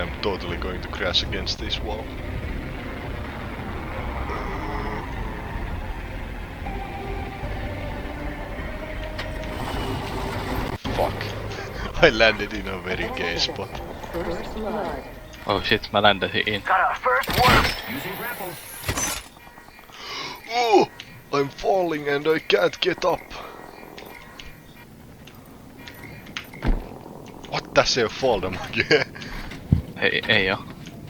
I'm totally going to crash against this wall. Fuck. I landed in a very gay spot. Oh shit, mä läntäsin in. Oh, I'm falling and I can't get up. What? Tässä ei oo fall damage. Ei oo.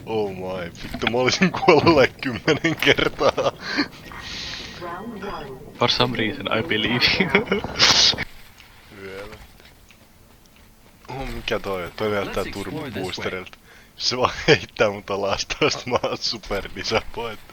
Oh my, vittu mä olisin kuollut 10 kertaa. For some reason I believe you. Vielä. Oh, mikä toi? Toi näyttää turbo boosterilta. Se vaan heittää mut alas tosta, mä oon super disappointed.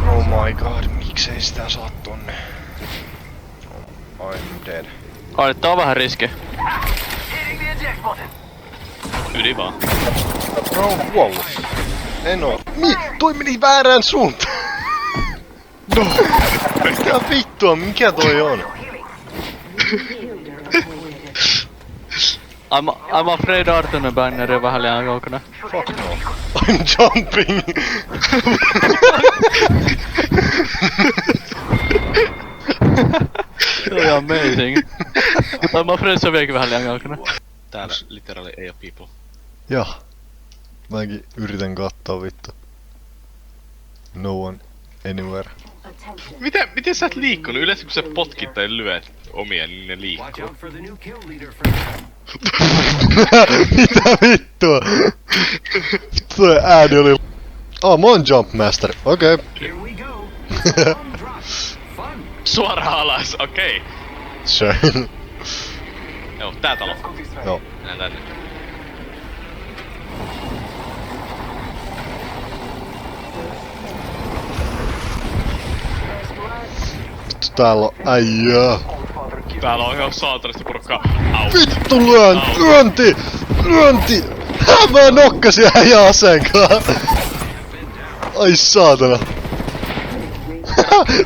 Oh my god, miksei sitä saa tonne? Oh, I'm dead. Ai, tää on vähän riski. Yli vaan. No, wow. En oo. Toi meni väärään suuntaan! No! Mitä vittua, mikä toi on? I'm afraid Artonen banner on vähän liian kaukana. Fuck no. I'm jumping! Toi on amazing. Mutta I'm afraid se on vieläkin vähän liian kaukana. Täällä literally ei oo people. Jah. Mäkin yritän katsoa vittu. No one anywhere. Miten sä et liikkunut? Yleensä kun sä potkit tai lyöt omia, niin ne liikkuu. Mitä vittua? Toi ääni oli... mä oon Jump Master, okei. Suoraan alas, okei. Sure. Joo, tää talo. Joo. Mennään tänne. Vittu täällä on äijää. Täällä on ihan saatanasti porukkaa. Au. Vittu lyönti! Lyönti! Mä nokkasin äijää aseenkaan. Ai saatana.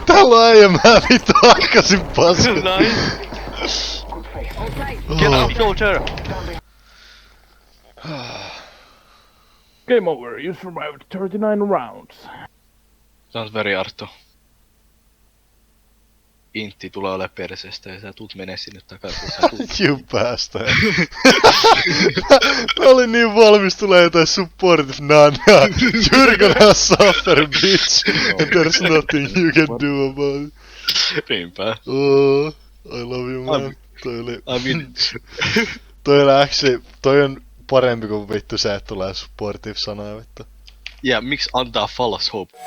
Täällä on äijä, mä vittu hakkasin paskan. Nice. Get up, soldier! Game over. You survived 39 rounds. Sounds very Arto. Intti tulee ole perseestä ja sä tuut menee sinne takaisin. You bastard. Mä olin niin valmis tulee jotain supportive nana. You're gonna suffer bitch. And there's nothing you can do about it. Niinpä. Oh, I love you man. Toi oli... I mean... Toi oli actually... Toi on parempi kuin vittu se, että tulee supportive sanoja vittu. Ja miksi antaa false hope?